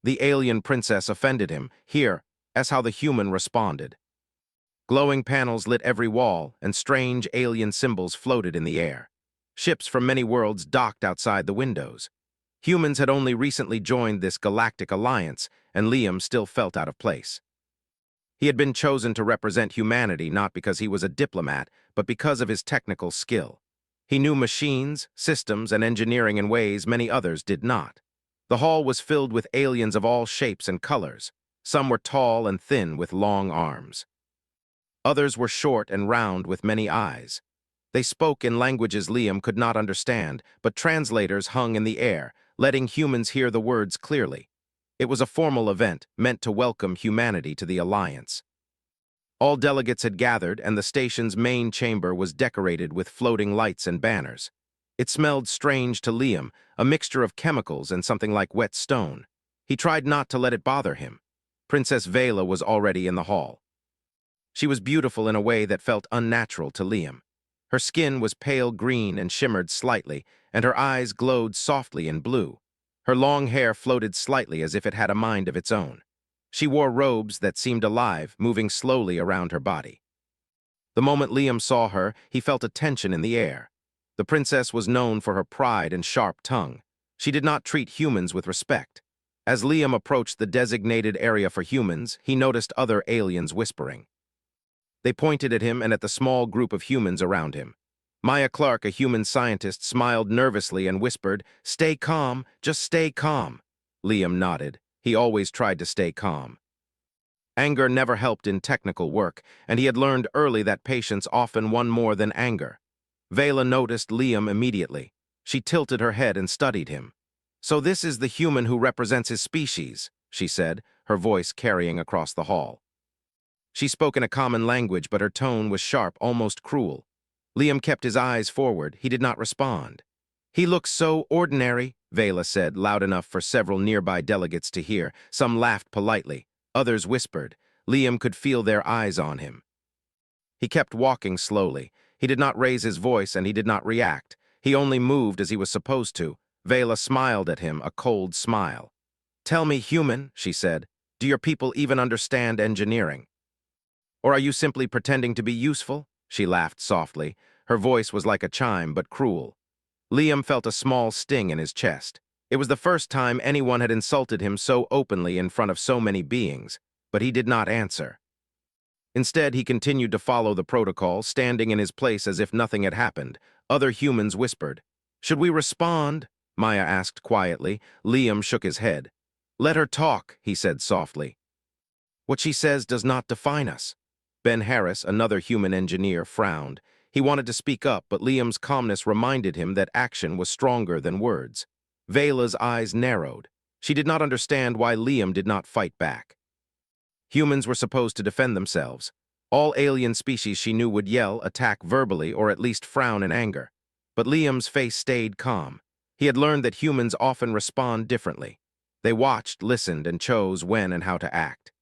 The alien princess offended him. Here, as how the human responded. Glowing panels lit every wall, and strange alien symbols floated in the air. Ships from many worlds docked outside the windows. Humans had only recently joined this galactic alliance, and Liam still felt out of place. He had been chosen to represent humanity not because he was a diplomat, but because of his technical skill. He knew machines, systems, and engineering in ways many others did not. The hall was filled with aliens of all shapes and colors. Some were tall and thin with long arms. Others were short and round with many eyes. They spoke in languages Liam could not understand, but translators hung in the air, letting humans hear the words clearly. It was a formal event meant to welcome humanity to the Alliance. All delegates had gathered, and the station's main chamber was decorated with floating lights and banners. It smelled strange to Liam, a mixture of chemicals and something like wet stone. He tried not to let it bother him. Princess Vela was already in the hall. She was beautiful in a way that felt unnatural to Liam. Her skin was pale green and shimmered slightly, and her eyes glowed softly in blue. Her long hair floated slightly as if it had a mind of its own. She wore robes that seemed alive, moving slowly around her body. The moment Liam saw her, he felt a tension in the air. The princess was known for her pride and sharp tongue. She did not treat humans with respect. As Liam approached the designated area for humans, he noticed other aliens whispering. They pointed at him and at the small group of humans around him. Maya Clark, a human scientist, smiled nervously and whispered, "Stay calm, just stay calm." Liam nodded. He always tried to stay calm. Anger never helped in technical work, and he had learned early that patience often won more than anger. Vela noticed Liam immediately. She tilted her head and studied him. "So this is the human who represents his species," she said, her voice carrying across the hall. She spoke in a common language, but her tone was sharp, almost cruel. Liam kept his eyes forward. He did not respond. "He looks so ordinary," Vela said, loud enough for several nearby delegates to hear. Some laughed politely. Others whispered. Liam could feel their eyes on him. He kept walking slowly. He did not raise his voice, and he did not react. He only moved as he was supposed to. Vela smiled at him, a cold smile. "Tell me, human," she said, "do your people even understand engineering? Or are you simply pretending to be useful?" She laughed softly. Her voice was like a chime, but cruel. Liam felt a small sting in his chest. It was the first time anyone had insulted him so openly in front of so many beings, but he did not answer. Instead, he continued to follow the protocol, standing in his place as if nothing had happened. Other humans whispered. "Should we respond?" Maya asked quietly. Liam shook his head. "Let her talk," he said softly. "What she says does not define us." Ben Harris, another human engineer, frowned. He wanted to speak up, but Liam's calmness reminded him that action was stronger than words. Vela's eyes narrowed. She did not understand why Liam did not fight back. Humans were supposed to defend themselves. All alien species she knew would yell, attack verbally, or at least frown in anger. But Liam's face stayed calm. He had learned that humans often respond differently. They watched, listened, and chose when and how to act.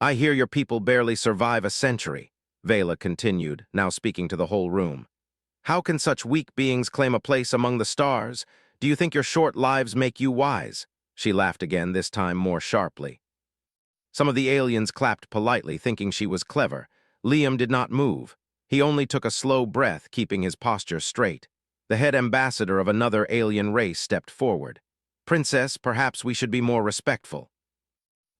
"I hear your people barely survive a century," Vela continued, now speaking to the whole room. "How can such weak beings claim a place among the stars? Do you think your short lives make you wise?" She laughed again, this time more sharply. Some of the aliens clapped politely, thinking she was clever. Liam did not move. He only took a slow breath, keeping his posture straight. The head ambassador of another alien race stepped forward. "Princess, perhaps we should be more respectful."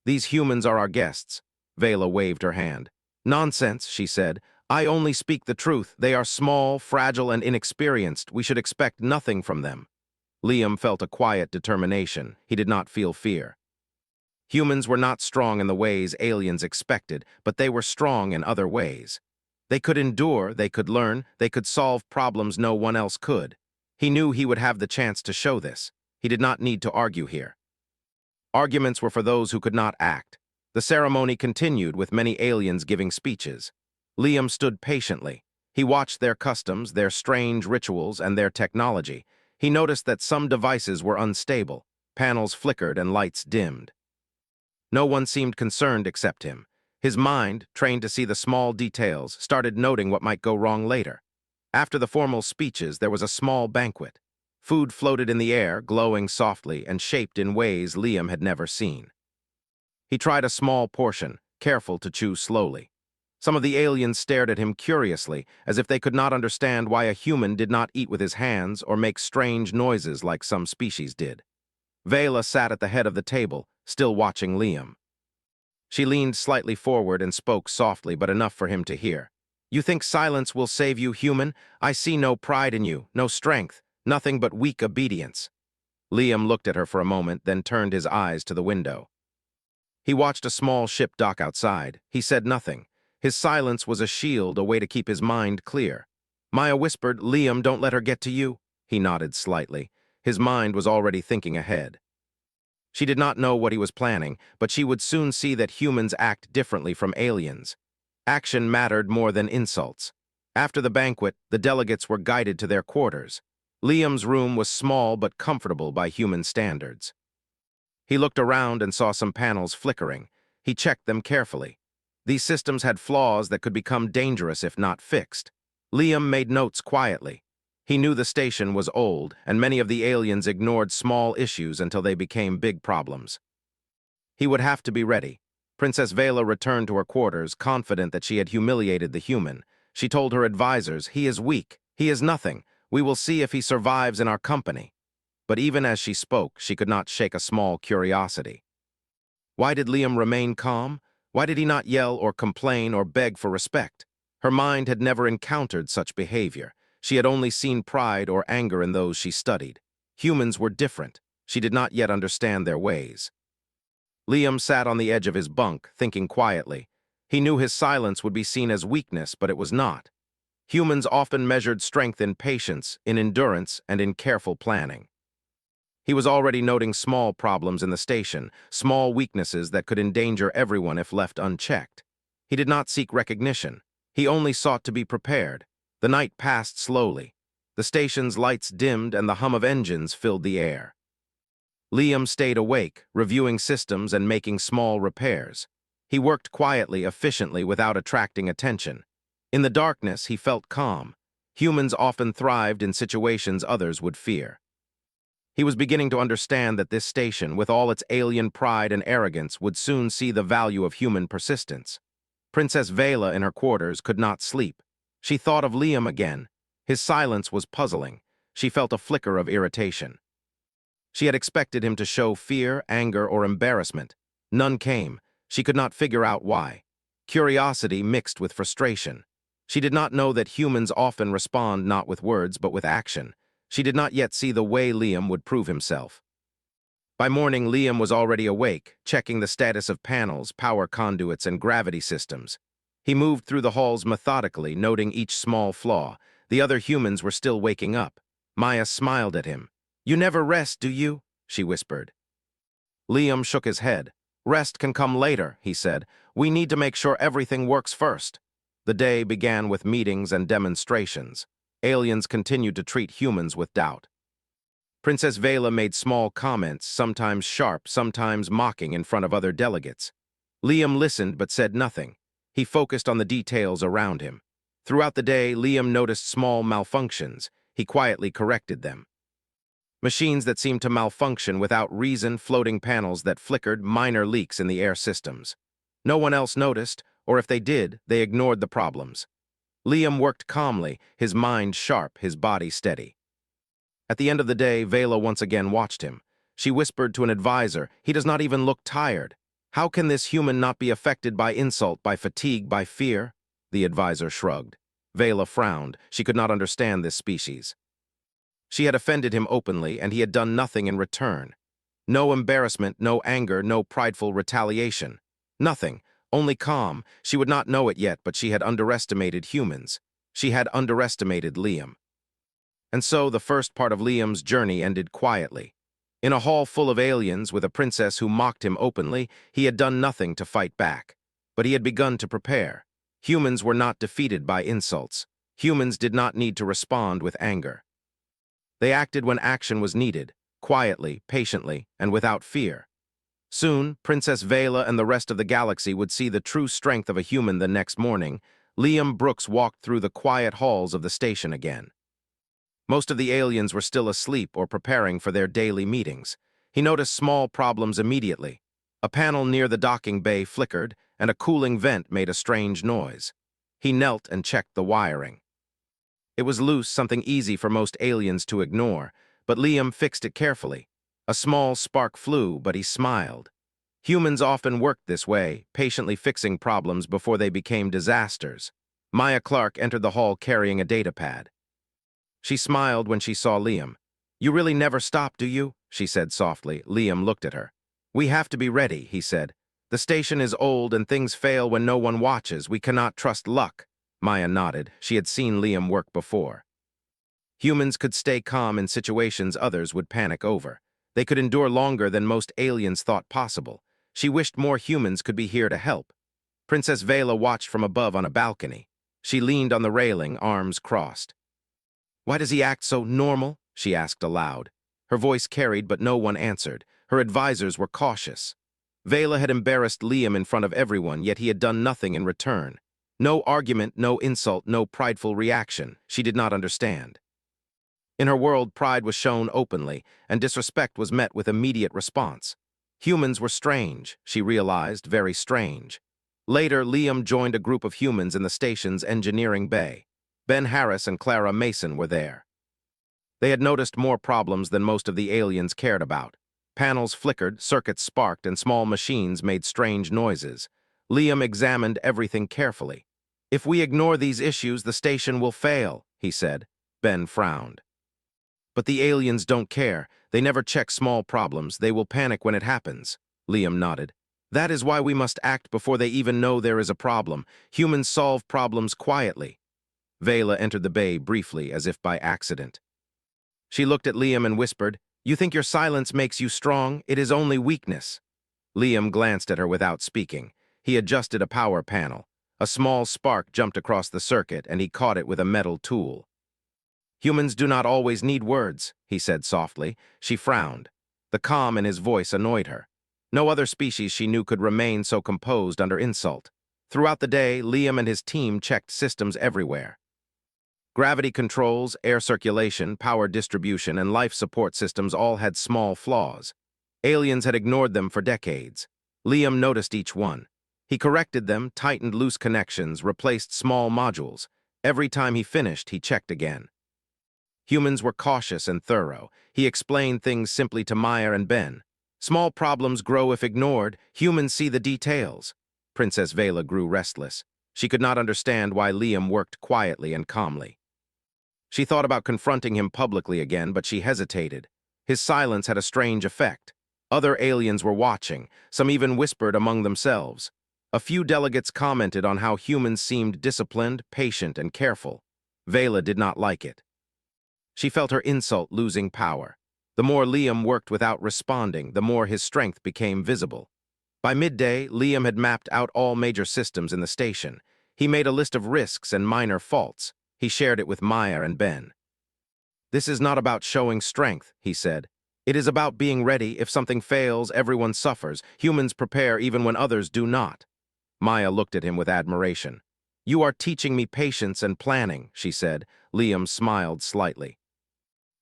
"These humans are our guests." Vela waved her hand. "Nonsense," she said. "I only speak the truth. They are small, fragile, and inexperienced. We should expect nothing from them." Liam felt a quiet determination. He did not feel fear. Humans were not strong in the ways aliens expected, but they were strong in other ways. They could endure, they could learn, they could solve problems no one else could. He knew he would have the chance to show this. He did not need to argue here. Arguments were for those who could not act. The ceremony continued with many aliens giving speeches. Liam stood patiently. He watched their customs, their strange rituals, and their technology. He noticed that some devices were unstable. Panels flickered and lights dimmed. No one seemed concerned except him. His mind, trained to see the small details, started noting what might go wrong later. After the formal speeches, there was a small banquet. Food floated in the air, glowing softly and shaped in ways Liam had never seen. He tried a small portion, careful to chew slowly. Some of the aliens stared at him curiously, as if they could not understand why a human did not eat with his hands or make strange noises like some species did. Vela sat at the head of the table, still watching Liam. She leaned slightly forward and spoke softly, but enough for him to hear. "You think silence will save you, human? I see no pride in you, no strength, nothing but weak obedience." Liam looked at her for a moment, then turned his eyes to the window. He watched a small ship dock outside. He said nothing. His silence was a shield, a way to keep his mind clear. Maya whispered, "Liam, don't let her get to you." He nodded slightly. His mind was already thinking ahead. She did not know what he was planning, but she would soon see that humans act differently from aliens. Action mattered more than insults. After the banquet, the delegates were guided to their quarters. Liam's room was small but comfortable by human standards. He looked around and saw some panels flickering. He checked them carefully. These systems had flaws that could become dangerous if not fixed. Liam made notes quietly. He knew the station was old, and many of the aliens ignored small issues until they became big problems. He would have to be ready. Princess Vela returned to her quarters, confident that she had humiliated the human. She told her advisors, "He is weak. He is nothing. We will see if he survives in our company." But even as she spoke, she could not shake a small curiosity. Why did Liam remain calm? Why did he not yell or complain or beg for respect? Her mind had never encountered such behavior. She had only seen pride or anger in those she studied. Humans were different. She did not yet understand their ways. Liam sat on the edge of his bunk, thinking quietly. He knew his silence would be seen as weakness, but it was not. Humans often measured strength in patience, in endurance, and in careful planning. He was already noting small problems in the station, small weaknesses that could endanger everyone if left unchecked. He did not seek recognition. He only sought to be prepared. The night passed slowly. The station's lights dimmed and the hum of engines filled the air. Liam stayed awake, reviewing systems and making small repairs. He worked quietly, efficiently, without attracting attention. In the darkness, he felt calm. Humans often thrived in situations others would fear. He was beginning to understand that this station, with all its alien pride and arrogance, would soon see the value of human persistence. Princess Vela in her quarters could not sleep. She thought of Liam again. His silence was puzzling. She felt a flicker of irritation. She had expected him to show fear, anger, or embarrassment. None came. She could not figure out why. Curiosity mixed with frustration. She did not know that humans often respond not with words but with action. She did not yet see the way Liam would prove himself. By morning, Liam was already awake, checking the status of panels, power conduits, and gravity systems. He moved through the halls methodically, noting each small flaw. The other humans were still waking up. Maya smiled at him. "You never rest, do you?" she whispered. Liam shook his head. "Rest can come later," he said. "We need to make sure everything works first." The day began with meetings and demonstrations. Aliens continued to treat humans with doubt. Princess Vela made small comments, sometimes sharp, sometimes mocking, in front of other delegates. Liam listened but said nothing. He focused on the details around him. Throughout the day, Liam noticed small malfunctions. He quietly corrected them. Machines that seemed to malfunction without reason, floating panels that flickered, minor leaks in the air systems. No one else noticed, or if they did, they ignored the problems. Liam worked calmly, his mind sharp, his body steady. At the end of the day, Vela once again watched him. She whispered to an advisor, "He does not even look tired. How can this human not be affected by insult, by fatigue, by fear?" The advisor shrugged. Vela frowned. She could not understand this species. She had offended him openly, and he had done nothing in return. No embarrassment, no anger, no prideful retaliation. Nothing, only calm. She would not know it yet, but she had underestimated humans. She had underestimated Liam. And so the first part of Liam's journey ended quietly. In a hall full of aliens, with a princess who mocked him openly, he had done nothing to fight back. But he had begun to prepare. Humans were not defeated by insults. Humans did not need to respond with anger. They acted when action was needed, quietly, patiently, and without fear. Soon, Princess Vela and the rest of the galaxy would see the true strength of a human. The next morning, Liam Brooks walked through the quiet halls of the station again. Most of the aliens were still asleep or preparing for their daily meetings. He noticed small problems immediately. A panel near the docking bay flickered, and a cooling vent made a strange noise. He knelt and checked the wiring. It was loose, something easy for most aliens to ignore, but Liam fixed it carefully. A small spark flew, but he smiled. Humans often worked this way, patiently fixing problems before they became disasters. Maya Clark entered the hall carrying a datapad. She smiled when she saw Liam. "You really never stop, do you?" she said softly. Liam looked at her. "We have to be ready," he said. "The station is old and things fail when no one watches. We cannot trust luck." Maya nodded. She had seen Liam work before. Humans could stay calm in situations others would panic over. They could endure longer than most aliens thought possible. She wished more humans could be here to help. Princess Vela watched from above on a balcony. She leaned on the railing, arms crossed. "Why does he act so normal?" she asked aloud. Her voice carried, but no one answered. Her advisors were cautious. Vela had embarrassed Liam in front of everyone, yet he had done nothing in return. No argument, no insult, no prideful reaction. She did not understand. In her world, pride was shown openly, and disrespect was met with immediate response. Humans were strange, she realized, very strange. Later, Liam joined a group of humans in the station's engineering bay. Ben Harris and Clara Mason were there. They had noticed more problems than most of the aliens cared about. Panels flickered, circuits sparked, and small machines made strange noises. Liam examined everything carefully. "If we ignore these issues, the station will fail," he said. Ben frowned. "But the aliens don't care. They never check small problems. They will panic when it happens." Liam nodded. "That is why we must act before they even know there is a problem. Humans solve problems quietly." Vela entered the bay briefly, as if by accident. She looked at Liam and whispered, "You think your silence makes you strong? It is only weakness." Liam glanced at her without speaking. He adjusted a power panel. A small spark jumped across the circuit, and he caught it with a metal tool. "Humans do not always need words," he said softly. She frowned. The calm in his voice annoyed her. No other species she knew could remain so composed under insult. Throughout the day, Liam and his team checked systems everywhere. Gravity controls, air circulation, power distribution, and life support systems all had small flaws. Aliens had ignored them for decades. Liam noticed each one. He corrected them, tightened loose connections, replaced small modules. Every time he finished, he checked again. Humans were cautious and thorough. He explained things simply to Maya and Ben. Small problems grow if ignored. Humans see the details. Princess Vela grew restless. She could not understand why Liam worked quietly and calmly. She thought about confronting him publicly again, but she hesitated. His silence had a strange effect. Other aliens were watching. Some even whispered among themselves. A few delegates commented on how humans seemed disciplined, patient, and careful. Vela did not like it. She felt her insult losing power. The more Liam worked without responding, the more his strength became visible. By midday, Liam had mapped out all major systems in the station. He made a list of risks and minor faults. He shared it with Maya and Ben. "This is not about showing strength," he said. "It is about being ready. If something fails, everyone suffers. Humans prepare even when others do not." Maya looked at him with admiration. "You are teaching me patience and planning," she said. Liam smiled slightly.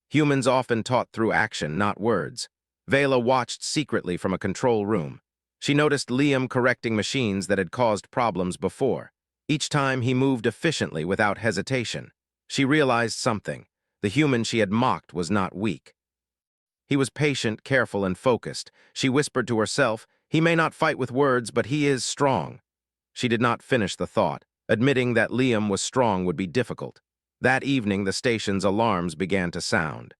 Humans often taught through action, not words. Vela watched secretly from a control room. She noticed Liam correcting machines that had caused problems before. Each time he moved efficiently without hesitation. She realized something. The human she had mocked was not weak. He was patient, careful, and focused. She whispered to herself, "He may not fight with words, but he is strong." She did not finish the thought. Admitting that Liam was strong would be difficult. That evening, the station's alarms began to sound.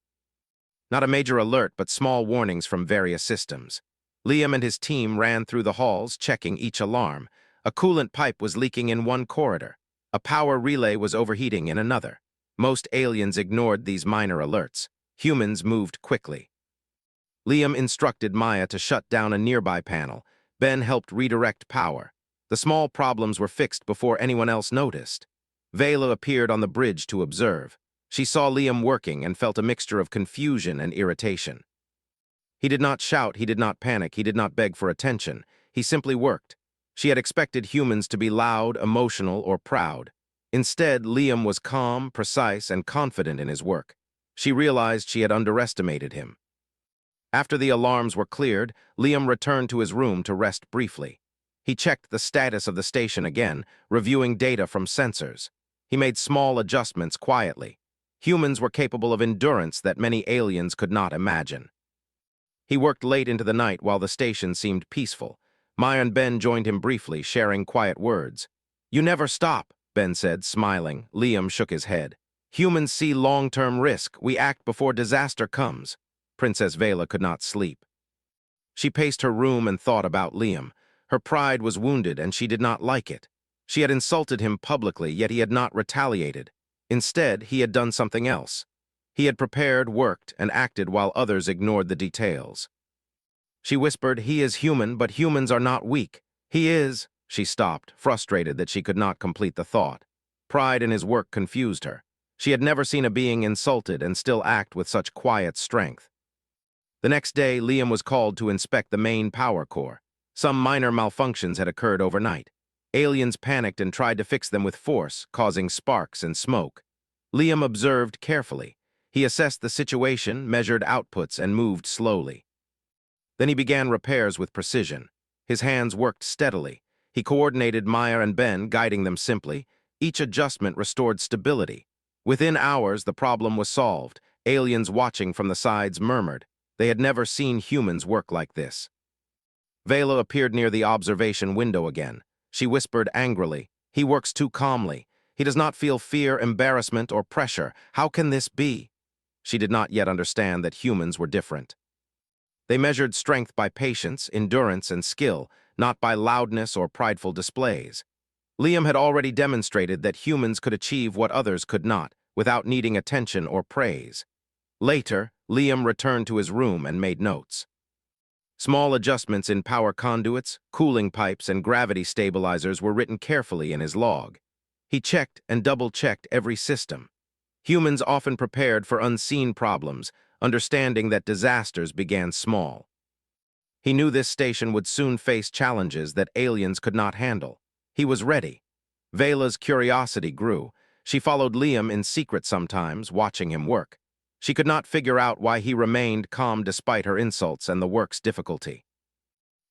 Not a major alert, but small warnings from various systems. Liam and his team ran through the halls, checking each alarm. A coolant pipe was leaking in one corridor. A power relay was overheating in another. Most aliens ignored these minor alerts. Humans moved quickly. Liam instructed Maya to shut down a nearby panel. Ben helped redirect power. The small problems were fixed before anyone else noticed. Vela appeared on the bridge to observe. She saw Liam working and felt a mixture of confusion and irritation. He did not shout, he did not panic, he did not beg for attention. He simply worked. She had expected humans to be loud, emotional, or proud. Instead, Liam was calm, precise, and confident in his work. She realized she had underestimated him. After the alarms were cleared, Liam returned to his room to rest briefly. He checked the status of the station again, reviewing data from sensors. He made small adjustments quietly. Humans were capable of endurance that many aliens could not imagine. He worked late into the night while the station seemed peaceful. Maya and Ben joined him briefly, sharing quiet words. "You never stop," Ben said, smiling. Liam shook his head. "Humans see long-term risk. We act before disaster comes." Princess Vela could not sleep. She paced her room and thought about Liam. Her pride was wounded and she did not like it. She had insulted him publicly, yet he had not retaliated. Instead, he had done something else. He had prepared, worked, and acted while others ignored the details. She whispered, "He is human, but humans are not weak. He is—" She stopped, frustrated that she could not complete the thought. Pride in his work confused her. She had never seen a being insulted and still act with such quiet strength. The next day, Liam was called to inspect the main power core. Some minor malfunctions had occurred overnight. Aliens panicked and tried to fix them with force, causing sparks and smoke. Liam observed carefully. He assessed the situation, measured outputs, and moved slowly. Then he began repairs with precision. His hands worked steadily. He coordinated Maya and Ben, guiding them simply. Each adjustment restored stability. Within hours, the problem was solved. Aliens watching from the sides murmured. They had never seen humans work like this. Vela appeared near the observation window again. She whispered angrily, "He works too calmly. He does not feel fear, embarrassment, or pressure. How can this be?" She did not yet understand that humans were different. They measured strength by patience, endurance, and skill, not by loudness or prideful displays. Liam had already demonstrated that humans could achieve what others could not, without needing attention or praise. Later, Liam returned to his room and made notes. Small adjustments in power conduits, cooling pipes, and gravity stabilizers were written carefully in his log. He checked and double-checked every system. Humans often prepared for unseen problems, understanding that disasters began small. He knew this station would soon face challenges that aliens could not handle. He was ready. Vela's curiosity grew. She followed Liam in secret sometimes, watching him work. She could not figure out why he remained calm despite her insults and the work's difficulty.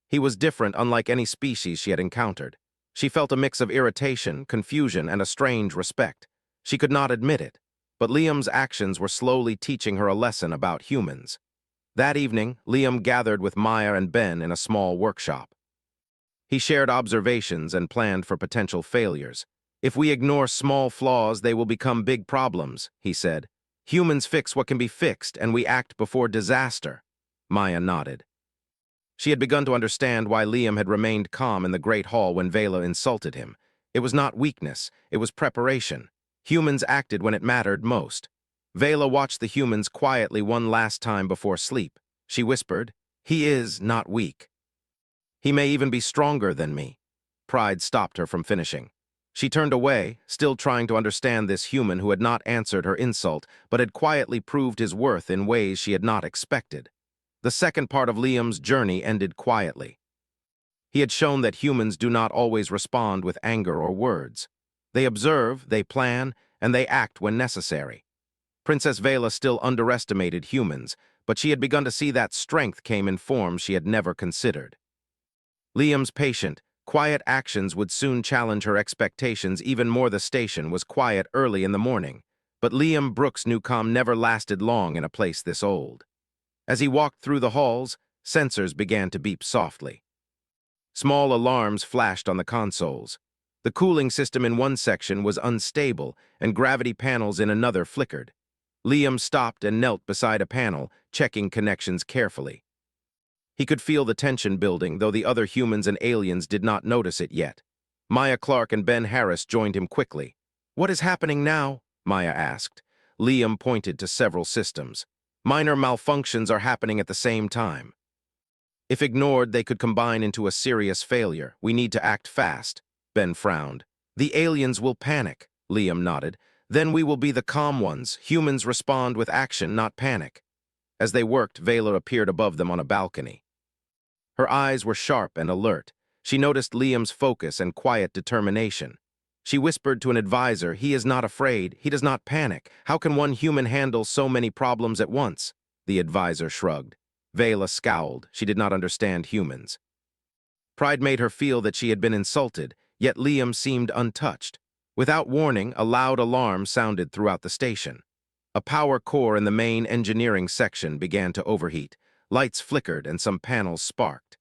He was different, unlike any species she had encountered. She felt a mix of irritation, confusion, and a strange respect. She could not admit it, but Liam's actions were slowly teaching her a lesson about humans. That evening, Liam gathered with Maya and Ben in a small workshop. He shared observations and planned for potential failures. "If we ignore small flaws, they will become big problems," he said. "Humans fix what can be fixed, and we act before disaster." Maya nodded. She had begun to understand why Liam had remained calm in the Great Hall when Vela insulted him. It was not weakness, it was preparation. Humans acted when it mattered most. Vela watched the humans quietly one last time before sleep. She whispered, "He is not weak. He may even be stronger than me." Pride stopped her from finishing. She turned away, still trying to understand this human who had not answered her insult, but had quietly proved his worth in ways she had not expected. The second part of Liam's journey ended quietly. He had shown that humans do not always respond with anger or words. They observe, they plan, and they act when necessary. Princess Vela still underestimated humans, but she had begun to see that strength came in forms she had never considered. Liam's patient, quiet actions would soon challenge her expectations even more. The station was quiet early in the morning, but Liam Brooks knew calm never lasted long in a place this old. As he walked through the halls, sensors began to beep softly. Small alarms flashed on the consoles. The cooling system in one section was unstable, and gravity panels in another flickered. Liam stopped and knelt beside a panel, checking connections carefully. He could feel the tension building, though the other humans and aliens did not notice it yet. Maya Clark and Ben Harris joined him quickly. "What is happening now?" Maya asked. Liam pointed to several systems. "Minor malfunctions are happening at the same time. If ignored, they could combine into a serious failure. We need to act fast." Ben frowned. "The aliens will panic," Liam nodded. "Then we will be the calm ones. Humans respond with action, not panic." As they worked, Vela appeared above them on a balcony. Her eyes were sharp and alert. She noticed Liam's focus and quiet determination. She whispered to an advisor, "He is not afraid. He does not panic. How can one human handle so many problems at once?" The advisor shrugged. Vela scowled. She did not understand humans. Pride made her feel that she had been insulted, yet Liam seemed untouched. Without warning, a loud alarm sounded throughout the station. A power core in the main engineering section began to overheat. Lights flickered and some panels sparked.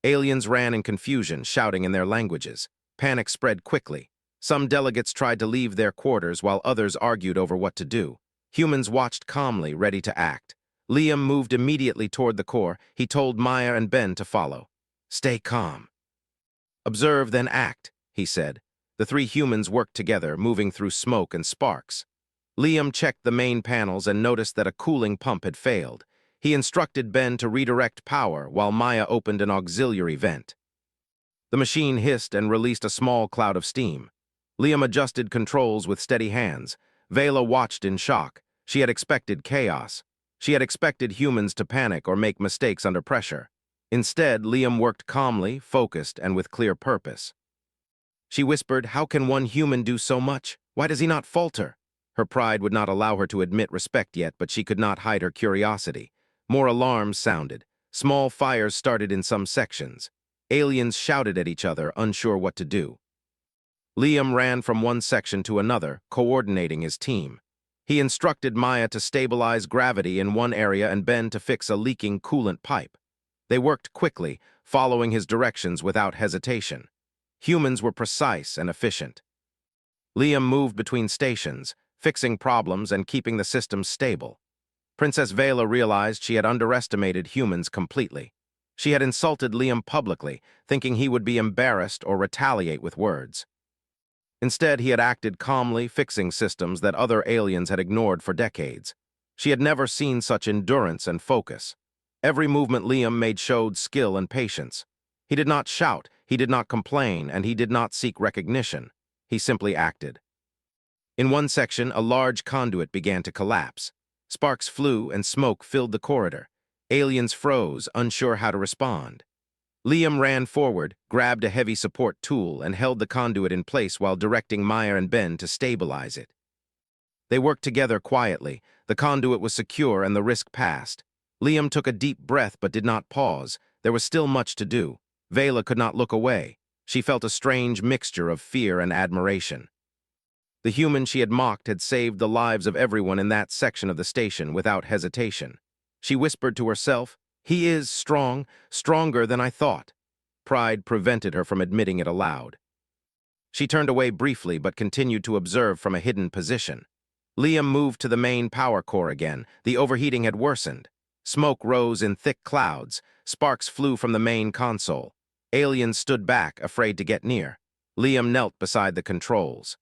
Aliens ran in confusion, shouting in their languages. Panic spread quickly. Some delegates tried to leave their quarters while others argued over what to do. Humans watched calmly, ready to act. Liam moved immediately toward the core. He told Maya and Ben to follow. "Stay calm. Observe, then act," he said. The three humans worked together, moving through smoke and sparks. Liam checked the main panels and noticed that a cooling pump had failed. He instructed Ben to redirect power while Maya opened an auxiliary vent. The machine hissed and released a small cloud of steam. Liam adjusted controls with steady hands. Vela watched in shock. She had expected chaos. She had expected humans to panic or make mistakes under pressure. Instead, Liam worked calmly, focused, and with clear purpose. She whispered, "How can one human do so much? Why does he not falter?" Her pride would not allow her to admit respect yet, but she could not hide her curiosity. More alarms sounded. Small fires started in some sections. Aliens shouted at each other, unsure what to do. Liam ran from one section to another, coordinating his team. He instructed Maya to stabilize gravity in one area and Ben to fix a leaking coolant pipe. They worked quickly, following his directions without hesitation. Humans were precise and efficient. Liam moved between stations, fixing problems and keeping the system stable. Princess Vela realized she had underestimated humans completely. She had insulted Liam publicly, thinking he would be embarrassed or retaliate with words. Instead, he had acted calmly, fixing systems that other aliens had ignored for decades. She had never seen such endurance and focus. Every movement Liam made showed skill and patience. He did not shout, he did not complain, and he did not seek recognition. He simply acted. In one section, a large conduit began to collapse. Sparks flew and smoke filled the corridor. Aliens froze, unsure how to respond. Liam ran forward, grabbed a heavy support tool, and held the conduit in place while directing Maya and Ben to stabilize it. They worked together quietly. The conduit was secure and the risk passed. Liam took a deep breath but did not pause. There was still much to do. Vela could not look away. She felt a strange mixture of fear and admiration. The human she had mocked had saved the lives of everyone in that section of the station without hesitation. She whispered to herself, "He is strong, stronger than I thought." Pride prevented her from admitting it aloud. She turned away briefly but continued to observe from a hidden position. Liam moved to the main power core again. The overheating had worsened. Smoke rose in thick clouds. Sparks flew from the main console. Aliens stood back, afraid to get near. Liam knelt beside the controls.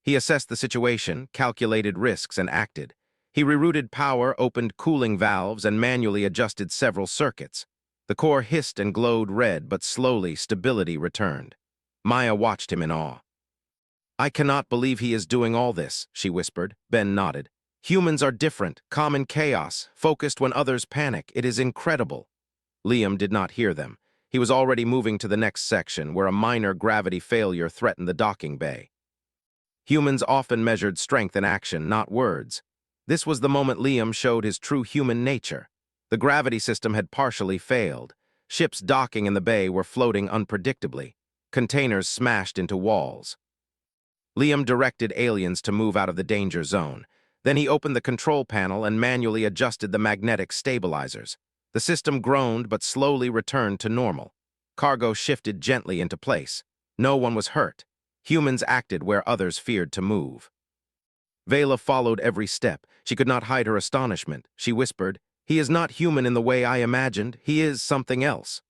He assessed the situation, calculated risks, and acted. He rerouted power, opened cooling valves, and manually adjusted several circuits. The core hissed and glowed red, but slowly stability returned. Maya watched him in awe. "I cannot believe he is doing all this," she whispered. Ben nodded. "Humans are different, calm in chaos, focused when others panic. It is incredible." Liam did not hear them. He was already moving to the next section, where a minor gravity failure threatened the docking bay. Humans often measured strength in action, not words. This was the moment Liam showed his true human nature. The gravity system had partially failed. Ships docking in the bay were floating unpredictably. Containers smashed into walls. Liam directed aliens to move out of the danger zone. Then he opened the control panel and manually adjusted the magnetic stabilizers. The system groaned but slowly returned to normal. Cargo shifted gently into place. No one was hurt. Humans acted where others feared to move. Vela followed every step. She could not hide her astonishment. She whispered, "He is not human in the way I imagined. He is something else."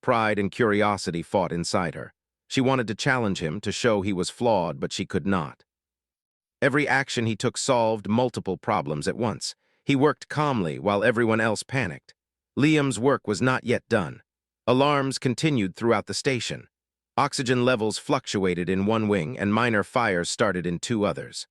Pride and curiosity fought inside her. She wanted to challenge him, to show he was flawed, but she could not. Every action he took solved multiple problems at once. He worked calmly while everyone else panicked. Liam's work was not yet done. Alarms continued throughout the station. Oxygen levels fluctuated in one wing and minor fires started in two others.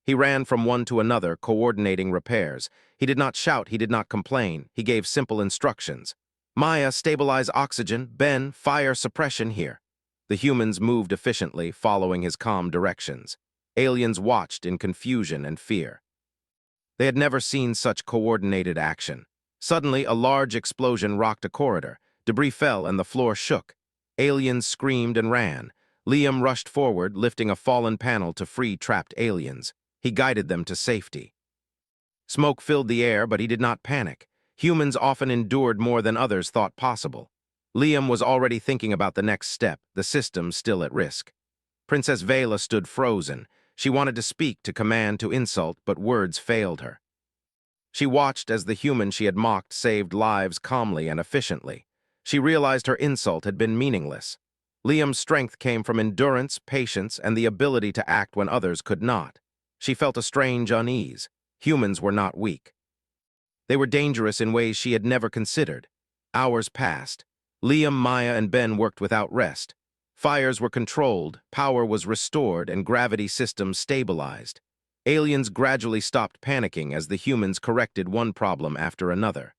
He ran from one to another, coordinating repairs. He did not shout, he did not complain. He gave simple instructions. "Maya, stabilize oxygen. Ben, fire suppression here." The humans moved efficiently, following his calm directions. Aliens watched in confusion and fear. They had never seen such coordinated action. Suddenly, a large explosion rocked a corridor. Debris fell and the floor shook. Aliens screamed and ran. Liam rushed forward, lifting a fallen panel to free trapped aliens. He guided them to safety. Smoke filled the air, but he did not panic. Humans often endured more than others thought possible. Liam was already thinking about the next step, the system still at risk. Princess Vela stood frozen. She wanted to speak, to command, to insult, but words failed her. She watched as the human she had mocked saved lives calmly and efficiently. She realized her insult had been meaningless. Liam's strength came from endurance, patience, and the ability to act when others could not. She felt a strange unease. Humans were not weak. They were dangerous in ways she had never considered. Hours passed. Liam, Maya, and Ben worked without rest. Fires were controlled, power was restored, and gravity systems stabilized. Aliens gradually stopped panicking as the humans corrected one problem after another.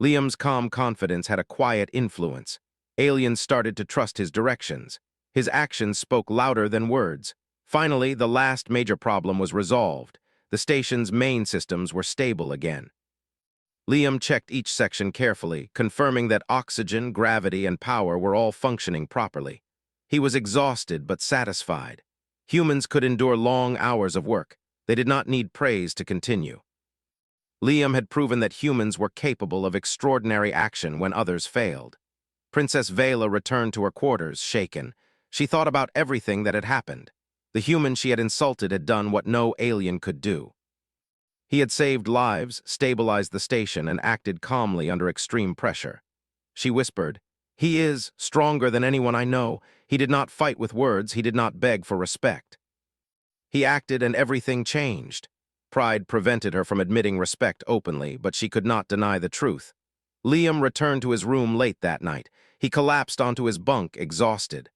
Liam's calm confidence had a quiet influence. Aliens started to trust his directions. His actions spoke louder than words. Finally, the last major problem was resolved. The station's main systems were stable again. Liam checked each section carefully, confirming that oxygen, gravity, and power were all functioning properly. He was exhausted but satisfied. Humans could endure long hours of work. They did not need praise to continue. Liam had proven that humans were capable of extraordinary action when others failed. Princess Vela returned to her quarters, shaken. She thought about everything that had happened. The human she had insulted had done what no alien could do. He had saved lives, stabilized the station, and acted calmly under extreme pressure. She whispered, "He is stronger than anyone I know. He did not fight with words. He did not beg for respect. He acted and everything changed." Pride prevented her from admitting respect openly, but she could not deny the truth. Liam returned to his room late that night. He collapsed onto his bunk, exhausted.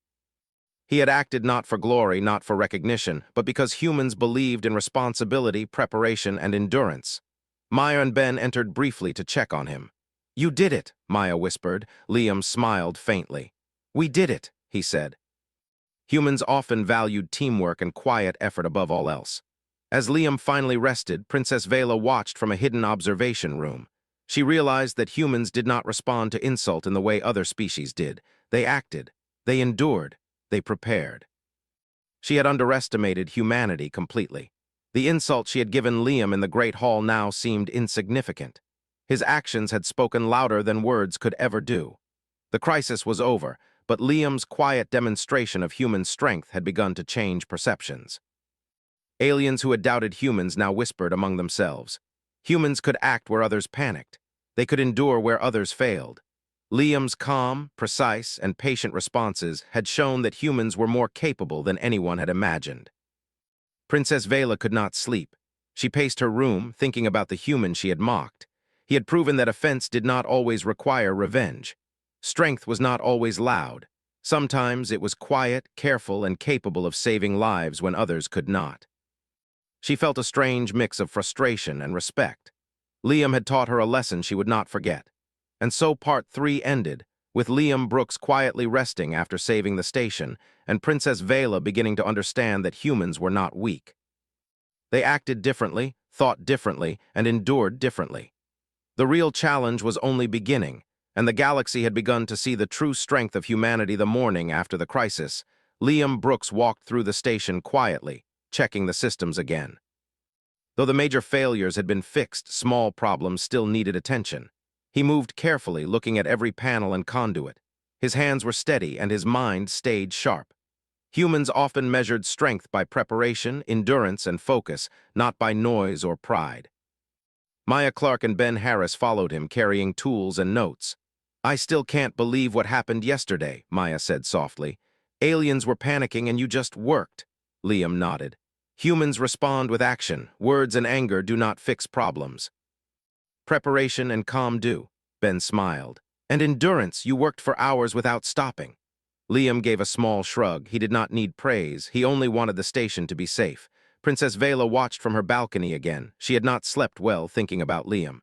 He had acted not for glory, not for recognition, but because humans believed in responsibility, preparation, and endurance. Maya and Ben entered briefly to check on him. "You did it," Maya whispered. Liam smiled faintly. "We did it," he said. Humans often valued teamwork and quiet effort above all else. As Liam finally rested, Princess Vela watched from a hidden observation room. She realized that humans did not respond to insult in the way other species did. They acted. They endured. They prepared. She had underestimated humanity completely. The insult she had given Liam in the Great Hall now seemed insignificant. His actions had spoken louder than words could ever do. The crisis was over, but Liam's quiet demonstration of human strength had begun to change perceptions. Aliens who had doubted humans now whispered among themselves. Humans could act where others panicked. They could endure where others failed. Liam's calm, precise, and patient responses had shown that humans were more capable than anyone had imagined. Princess Vela could not sleep. She paced her room, thinking about the human she had mocked. He had proven that offense did not always require revenge. Strength was not always loud. Sometimes it was quiet, careful, and capable of saving lives when others could not. She felt a strange mix of frustration and respect. Liam had taught her a lesson she would not forget. And so Part 3 ended, with Liam Brooks quietly resting after saving the station, and Princess Vela beginning to understand that humans were not weak. They acted differently, thought differently, and endured differently. The real challenge was only beginning, and the galaxy had begun to see the true strength of humanity the morning after the crisis. Liam Brooks walked through the station quietly, checking the systems again. Though the major failures had been fixed, small problems still needed attention. He moved carefully, looking at every panel and conduit. His hands were steady and his mind stayed sharp. Humans often measured strength by preparation, endurance, and focus, not by noise or pride. Maya Clark and Ben Harris followed him, carrying tools and notes. "I still can't believe what happened yesterday," Maya said softly. "Aliens were panicking and you just worked." Liam nodded. "Humans respond with action. Words and anger do not fix problems. Preparation and calm do." Ben smiled. "And endurance, you worked for hours without stopping." Liam gave a small shrug. He did not need praise. He only wanted the station to be safe. Princess Vela watched from her balcony again. She had not slept well thinking about Liam.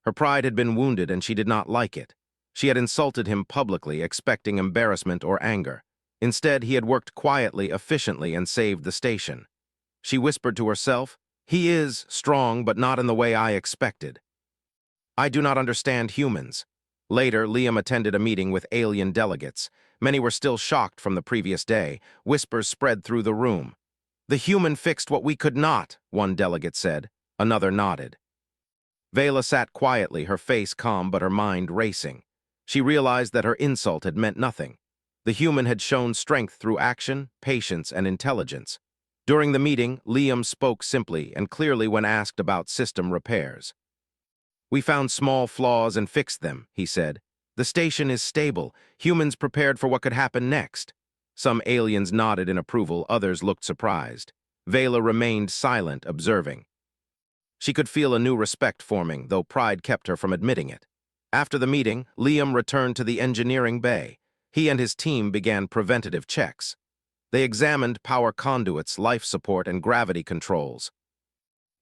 Her pride had been wounded and she did not like it. She had insulted him publicly, expecting embarrassment or anger. Instead, he had worked quietly, efficiently, and saved the station. She whispered to herself, "He is strong, but not in the way I expected. I do not understand humans." Later, Liam attended a meeting with alien delegates. Many were still shocked from the previous day. Whispers spread through the room. "The human fixed what we could not," one delegate said. Another nodded. Vela sat quietly, her face calm but her mind racing. She realized that her insult had meant nothing. The human had shown strength through action, patience, and intelligence. During the meeting, Liam spoke simply and clearly when asked about system repairs. "We found small flaws and fixed them," he said. "The station is stable. Humans prepared for what could happen next." Some aliens nodded in approval, others looked surprised. Vela remained silent, observing. She could feel a new respect forming, though pride kept her from admitting it. After the meeting, Liam returned to the engineering bay. He and his team began preventative checks. They examined power conduits, life support, and gravity controls.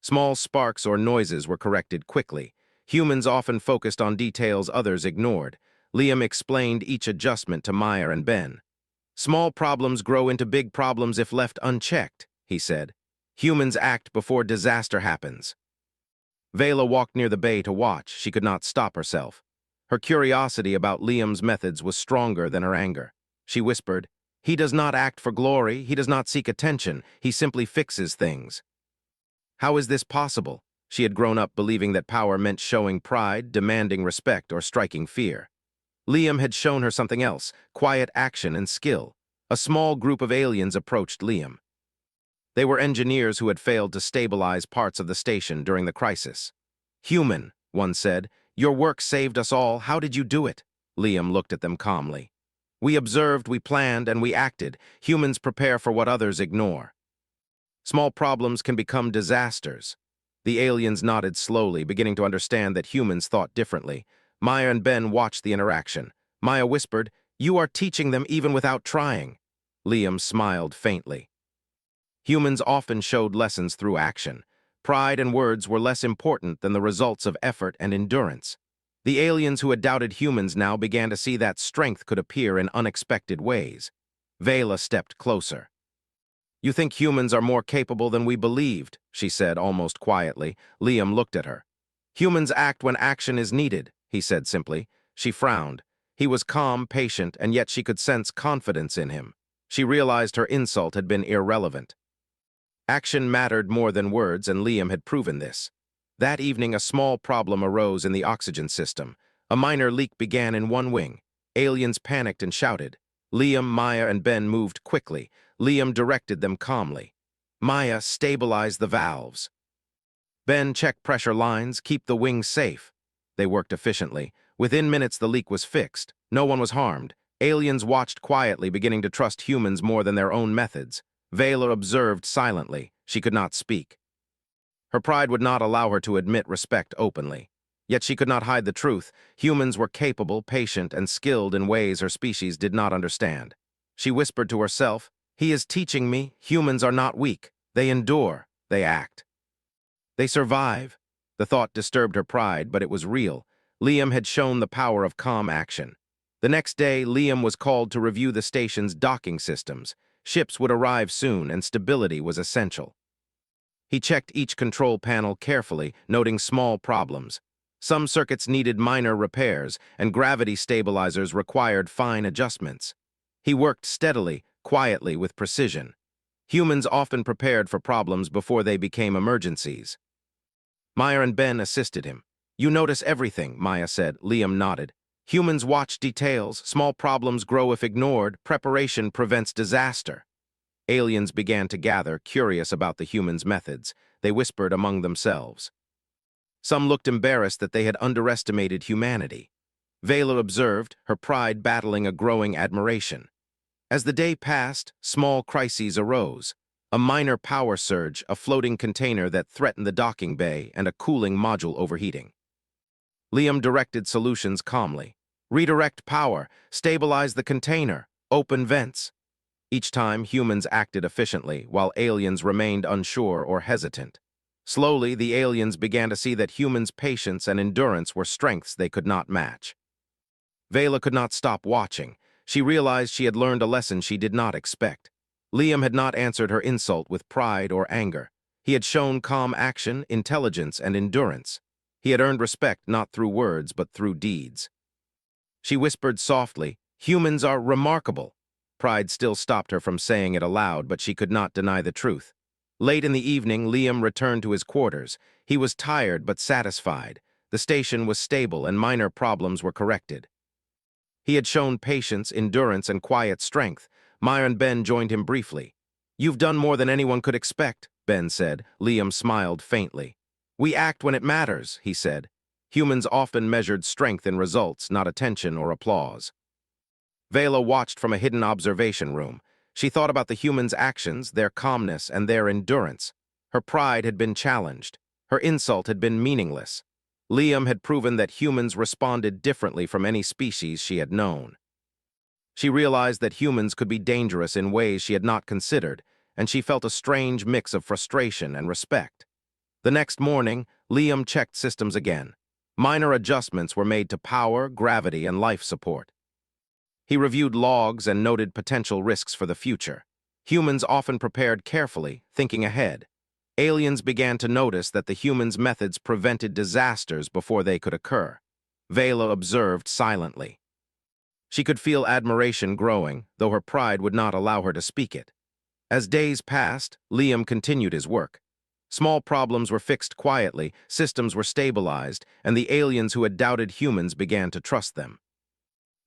Small sparks or noises were corrected quickly. Humans often focused on details others ignored. Liam explained each adjustment to Maya and Ben. "Small problems grow into big problems if left unchecked," he said. "Humans act before disaster happens." Vela walked near the bay to watch. She could not stop herself. Her curiosity about Liam's methods was stronger than her anger. She whispered, "He does not act for glory, he does not seek attention, he simply fixes things." How is this possible? She had grown up believing that power meant showing pride, demanding respect, or striking fear. Liam had shown her something else, quiet action and skill. A small group of aliens approached Liam. They were engineers who had failed to stabilize parts of the station during the crisis. "Human," one said, "your work saved us all. How did you do it?" Liam looked at them calmly. "We observed, we planned, and we acted. Humans prepare for what others ignore." Small problems can become disasters. The aliens nodded slowly, beginning to understand that humans thought differently. Maya and Ben watched the interaction. Maya whispered, "You are teaching them even without trying." Liam smiled faintly. Humans often showed lessons through action. Pride and words were less important than the results of effort and endurance. The aliens who had doubted humans now began to see that strength could appear in unexpected ways. Vela stepped closer. "You think humans are more capable than we believed," she said almost quietly. Liam looked at her. "Humans act when action is needed," he said simply. She frowned. He was calm, patient, and yet she could sense confidence in him. She realized her insult had been irrelevant. Action mattered more than words, and Liam had proven this. That evening, a small problem arose in the oxygen system. A minor leak began in one wing. Aliens panicked and shouted. Liam, Maya, and Ben moved quickly. Liam directed them calmly. "Maya, stabilize the valves." "Ben, check pressure lines, keep the wings safe." They worked efficiently. Within minutes, the leak was fixed. No one was harmed. Aliens watched quietly, beginning to trust humans more than their own methods. Vela observed silently. She could not speak. Her pride would not allow her to admit respect openly. Yet she could not hide the truth. Humans were capable, patient, and skilled in ways her species did not understand. She whispered to herself, "He is teaching me, humans are not weak. They endure, they act. They survive." The thought disturbed her pride, but it was real. Liam had shown the power of calm action. The next day, Liam was called to review the station's docking systems. Ships would arrive soon, and stability was essential. He checked each control panel carefully, noting small problems. Some circuits needed minor repairs, and gravity stabilizers required fine adjustments. He worked steadily, quietly, with precision. Humans often prepared for problems before they became emergencies. Maya and Ben assisted him. "You notice everything," Maya said. Liam nodded. "Humans watch details. Small problems grow if ignored. Preparation prevents disaster." Aliens began to gather, curious about the humans' methods. They whispered among themselves. Some looked embarrassed that they had underestimated humanity. Vela observed, her pride battling a growing admiration. As the day passed, small crises arose. A minor power surge, a floating container that threatened the docking bay, and a cooling module overheating. Liam directed solutions calmly. "Redirect power, stabilize the container, open vents." Each time, humans acted efficiently, while aliens remained unsure or hesitant. Slowly, the aliens began to see that humans' patience and endurance were strengths they could not match. Vela could not stop watching. She realized she had learned a lesson she did not expect. Liam had not answered her insult with pride or anger. He had shown calm action, intelligence, and endurance. He had earned respect not through words but through deeds. She whispered softly, "Humans are remarkable." Pride still stopped her from saying it aloud, but she could not deny the truth. Late in the evening, Liam returned to his quarters. He was tired but satisfied. The station was stable and minor problems were corrected. He had shown patience, endurance, and quiet strength. Maya and Ben joined him briefly. "You've done more than anyone could expect," Ben said. Liam smiled faintly. "We act when it matters," he said. Humans often measured strength in results, not attention or applause. Vela watched from a hidden observation room. She thought about the humans' actions, their calmness, and their endurance. Her pride had been challenged. Her insult had been meaningless. Liam had proven that humans responded differently from any species she had known. She realized that humans could be dangerous in ways she had not considered, and she felt a strange mix of frustration and respect. The next morning, Liam checked systems again. Minor adjustments were made to power, gravity, and life support. He reviewed logs and noted potential risks for the future. Humans often prepared carefully, thinking ahead. Aliens began to notice that the humans' methods prevented disasters before they could occur. Vela observed silently. She could feel admiration growing, though her pride would not allow her to speak it. As days passed, Liam continued his work. Small problems were fixed quietly, systems were stabilized, and the aliens who had doubted humans began to trust them.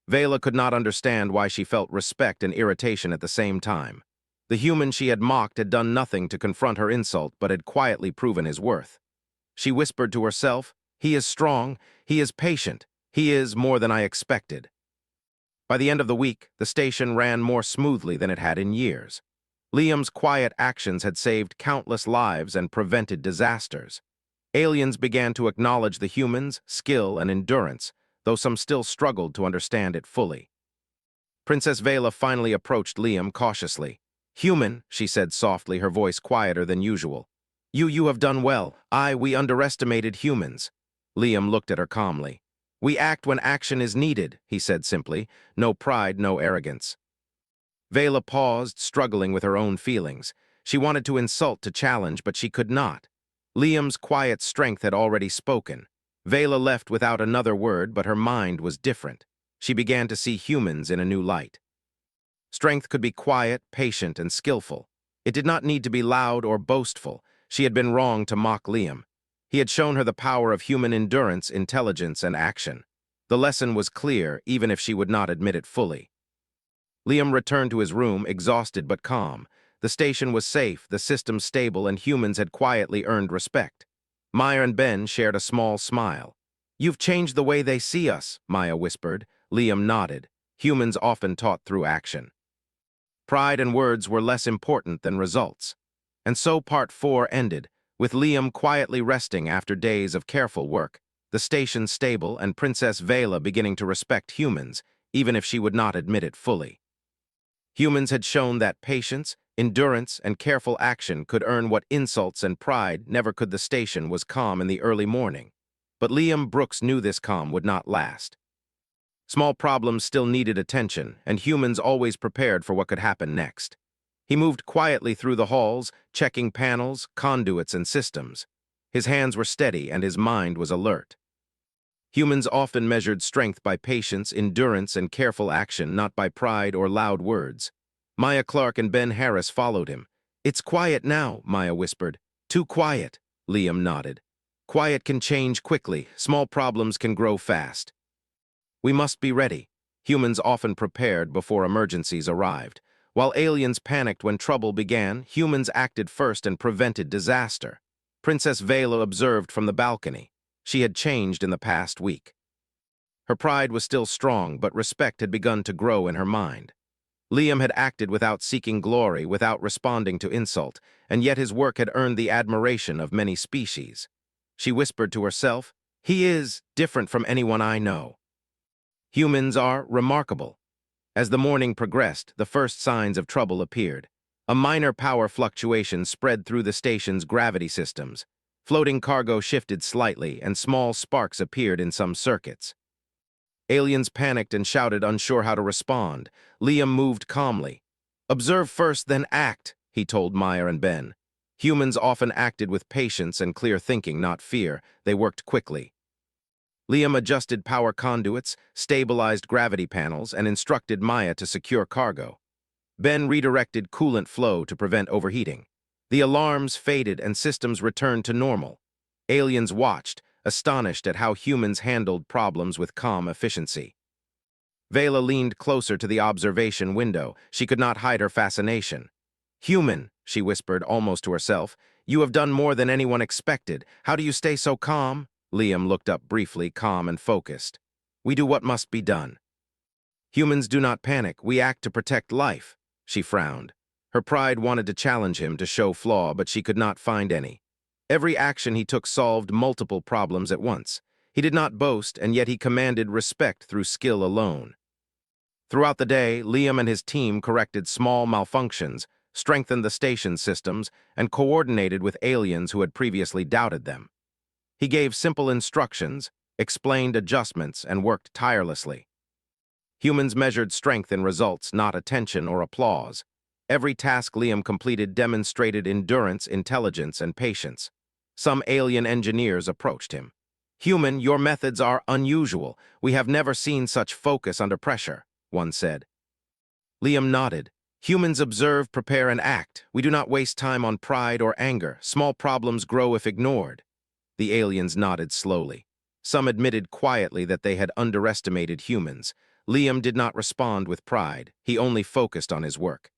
Vela could not understand why she felt respect and irritation at the same time. The human she had mocked had done nothing to confront her insult but had quietly proven his worth. She whispered to herself, "He is strong, he is patient, he is more than I expected." By the end of the week, the station ran more smoothly than it had in years. Liam's quiet actions had saved countless lives and prevented disasters. Aliens began to acknowledge the humans' skill and endurance, though some still struggled to understand it fully. Princess Vela finally approached Liam cautiously. "Human," she said softly, her voice quieter than usual. You have done well. We underestimated humans." Liam looked at her calmly. "We act when action is needed," he said simply. No pride, no arrogance. Vela paused, struggling with her own feelings. She wanted to insult, to challenge, but she could not. Liam's quiet strength had already spoken. Vela left without another word, but her mind was different. She began to see humans in a new light. Strength could be quiet, patient, and skillful. It did not need to be loud or boastful. She had been wrong to mock Liam. He had shown her the power of human endurance, intelligence, and action. The lesson was clear, even if she would not admit it fully. Liam returned to his room, exhausted but calm. The station was safe, the system stable, and humans had quietly earned respect. Maya and Ben shared a small smile. "You've changed the way they see us," Maya whispered. Liam nodded. Humans often taught through action. Pride and words were less important than results. And so Part 4 ended, with Liam quietly resting after days of careful work, the station stable, and Princess Vela beginning to respect humans, even if she would not admit it fully. Humans had shown that patience, endurance, and careful action could earn what insults and pride never could. The station was calm in the early morning. But Liam Brooks knew this calm would not last. Small problems still needed attention, and humans always prepared for what could happen next. He moved quietly through the halls, checking panels, conduits, and systems. His hands were steady and his mind was alert. Humans often measured strength by patience, endurance, and careful action, not by pride or loud words. Maya Clark and Ben Harris followed him. "It's quiet now," Maya whispered. "Too quiet," Liam nodded. "Quiet can change quickly. Small problems can grow fast." "We must be ready." Humans often prepared before emergencies arrived. While aliens panicked when trouble began, humans acted first and prevented disaster. Princess Vela observed from the balcony. She had changed in the past week. Her pride was still strong, but respect had begun to grow in her mind. Liam had acted without seeking glory, without responding to insult, and yet his work had earned the admiration of many species. She whispered to herself, "He is different from anyone I know." Humans are remarkable. As the morning progressed, the first signs of trouble appeared. A minor power fluctuation spread through the station's gravity systems. Floating cargo shifted slightly, and small sparks appeared in some circuits. Aliens panicked and shouted, unsure how to respond. Liam moved calmly. "Observe first, then act," he told Maya and Ben. Humans often acted with patience and clear thinking, not fear. They worked quickly. Liam adjusted power conduits, stabilized gravity panels, and instructed Maya to secure cargo. Ben redirected coolant flow to prevent overheating. The alarms faded and systems returned to normal. Aliens watched, astonished at how humans handled problems with calm efficiency. Vela leaned closer to the observation window. She could not hide her fascination. "Human," she whispered almost to herself, "you have done more than anyone expected. How do you stay so calm?" Liam looked up briefly, calm and focused. "We do what must be done." "Humans do not panic. We act to protect life." She frowned. Her pride wanted to challenge him, to show flaw, but she could not find any. Every action he took solved multiple problems at once. He did not boast, and yet he commanded respect through skill alone. Throughout the day, Liam and his team corrected small malfunctions, strengthened the station systems, and coordinated with aliens who had previously doubted them. He gave simple instructions, explained adjustments, and worked tirelessly. Humans measured strength in results, not attention or applause. Every task Liam completed demonstrated endurance, intelligence, and patience. Some alien engineers approached him. "Human, your methods are unusual. We have never seen such focus under pressure," one said. Liam nodded. "Humans observe, prepare, and act. We do not waste time on pride or anger. Small problems grow if ignored." The aliens nodded slowly. Some admitted quietly that they had underestimated humans. Liam did not respond with pride. He only focused on his work.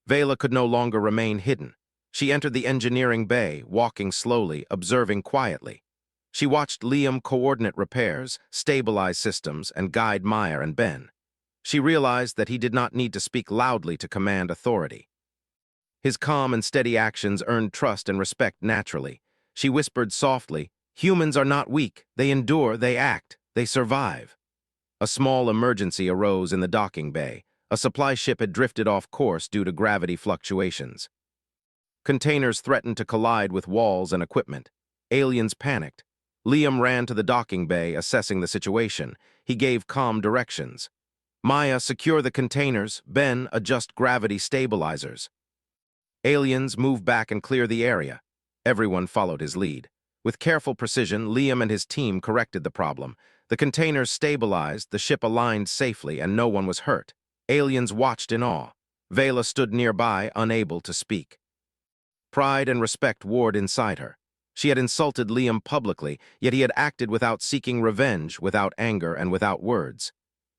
Vela could no longer remain hidden. She entered the engineering bay, walking slowly, observing quietly. She watched Liam coordinate repairs, stabilize systems, and guide Maya and Ben. She realized that he did not need to speak loudly to command authority. His calm and steady actions earned trust and respect naturally. She whispered softly, "Humans are not weak. They endure, they act, they survive." A small emergency arose in the docking bay. A supply ship had drifted off course due to gravity fluctuations. Containers threatened to collide with walls and equipment. Aliens panicked. Liam ran to the docking bay, assessing the situation. He gave calm directions. "Maya, secure the containers. Ben, adjust gravity stabilizers." Aliens, move back and clear the area. Everyone followed his lead. With careful precision, Liam and his team corrected the problem. The containers stabilized, the ship aligned safely, and no one was hurt. Aliens watched in awe. Vela stood nearby, unable to speak. Pride and respect warred inside her. She had insulted Liam publicly, yet he had acted without seeking revenge, without anger, and without words.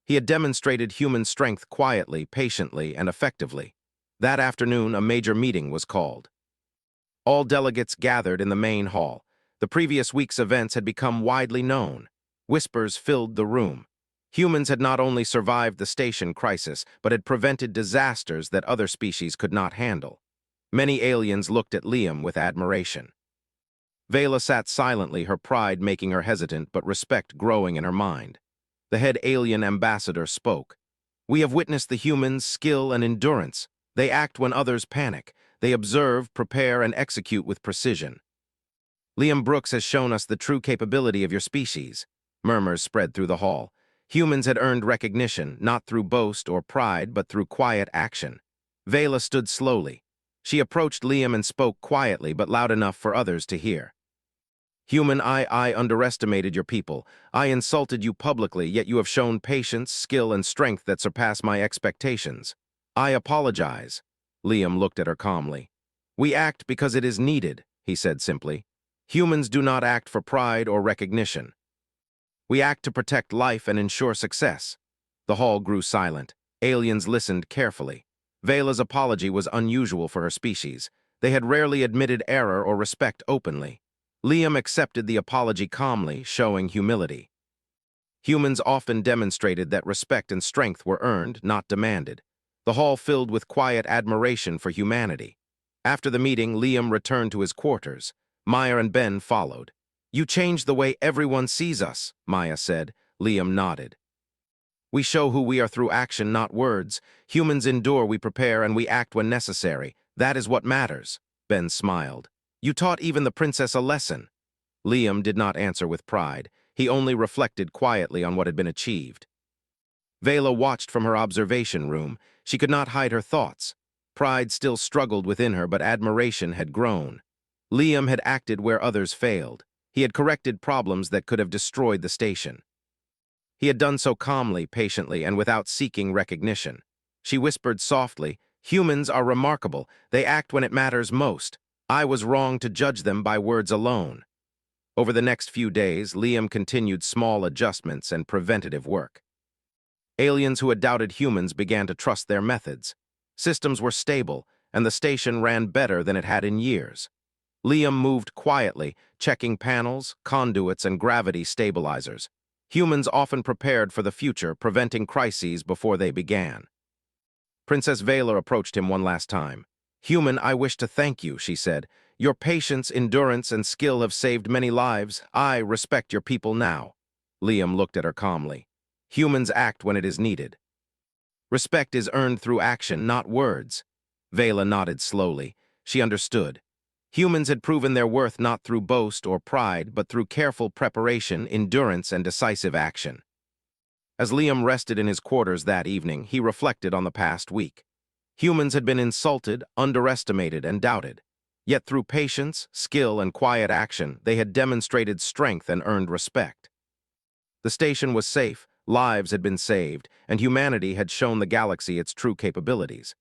He had demonstrated human strength quietly, patiently, and effectively. That afternoon, a major meeting was called. All delegates gathered in the main hall. The previous week's events had become widely known. Whispers filled the room. Humans had not only survived the station crisis, but had prevented disasters that other species could not handle. Many aliens looked at Liam with admiration. Vela sat silently, her pride making her hesitant, but respect growing in her mind. The head alien ambassador spoke. "We have witnessed the humans' skill and endurance. They act when others panic. They observe, prepare, and execute with precision. Liam Brooks has shown us the true capability of your species." Murmurs spread through the hall. Humans had earned recognition, not through boast or pride, but through quiet action. Vela stood slowly. She approached Liam and spoke quietly, but loud enough for others to hear. "Human, I underestimated your people. I insulted you publicly, yet you have shown patience, skill, and strength that surpass my expectations. I apologize." Liam looked at her calmly. "We act because it is needed," he said simply. "Humans do not act for pride or recognition. We act to protect life and ensure success." The hall grew silent. Aliens listened carefully. Vela's apology was unusual for her species. They had rarely admitted error or respect openly. Liam accepted the apology calmly, showing humility. Humans often demonstrated that respect and strength were earned, not demanded. The hall filled with quiet admiration for humanity. After the meeting, Liam returned to his quarters. Maya and Ben followed. "You changed the way everyone sees us," Maya said. Liam nodded. "We show who we are through action, not words. Humans endure, we prepare, and we act when necessary. That is what matters." Ben smiled. "You taught even the princess a lesson." Liam did not answer with pride. He only reflected quietly on what had been achieved. Vela watched from her observation room. She could not hide her thoughts. Pride still struggled within her, but admiration had grown. Liam had acted where others failed. He had corrected problems that could have destroyed the station. He had done so calmly, patiently, and without seeking recognition. She whispered softly, "Humans are remarkable. They act when it matters most. I was wrong to judge them by words alone." Over the next few days, Liam continued small adjustments and preventative work. Aliens who had doubted humans began to trust their methods. Systems were stable, and the station ran better than it had in years. Liam moved quietly, checking panels, conduits, and gravity stabilizers. Humans often prepared for the future, preventing crises before they began. Princess Vela approached him one last time. "Human, I wish to thank you," she said. "Your patience, endurance, and skill have saved many lives. I respect your people now." Liam looked at her calmly. "Humans act when it is needed. Respect is earned through action, not words." Vela nodded slowly. She understood. Humans had proven their worth not through boast or pride, but through careful preparation, endurance, and decisive action. As Liam rested in his quarters that evening, he reflected on the past week. Humans had been insulted, underestimated, and doubted. Yet through patience, skill, and quiet action, they had demonstrated strength and earned respect. The station was safe, lives had been saved, and humanity had shown the galaxy its true capabilities.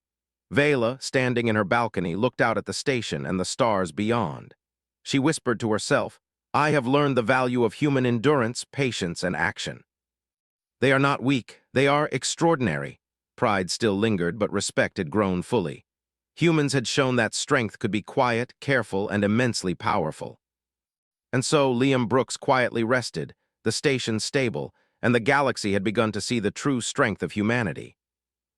Vela, standing in her balcony, looked out at the station and the stars beyond. She whispered to herself, "I have learned the value of human endurance, patience, and action. They are not weak, they are extraordinary." Pride still lingered, but respect had grown fully. Humans had shown that strength could be quiet, careful, and immensely powerful. And so Liam Brooks quietly rested, the station stable, and the galaxy had begun to see the true strength of humanity.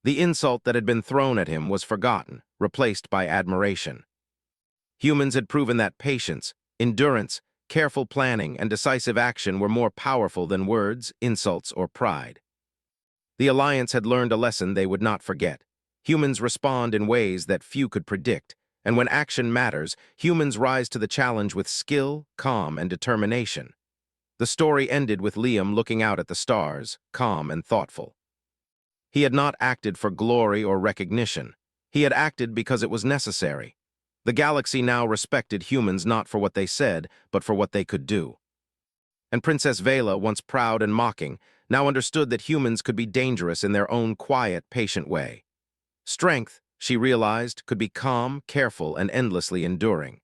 The insult that had been thrown at him was forgotten, replaced by admiration. Humans had proven that patience, endurance, careful planning, and decisive action were more powerful than words, insults, or pride. The Alliance had learned a lesson they would not forget. Humans respond in ways that few could predict, and when action matters, humans rise to the challenge with skill, calm, and determination. The story ended with Liam looking out at the stars, calm and thoughtful. He had not acted for glory or recognition. He had acted because it was necessary. The galaxy now respected humans not for what they said, but for what they could do. And Princess Vela, once proud and mocking, now understood that humans could be dangerous in their own quiet, patient way. Strength, she realized, could be calm, careful, and endlessly enduring.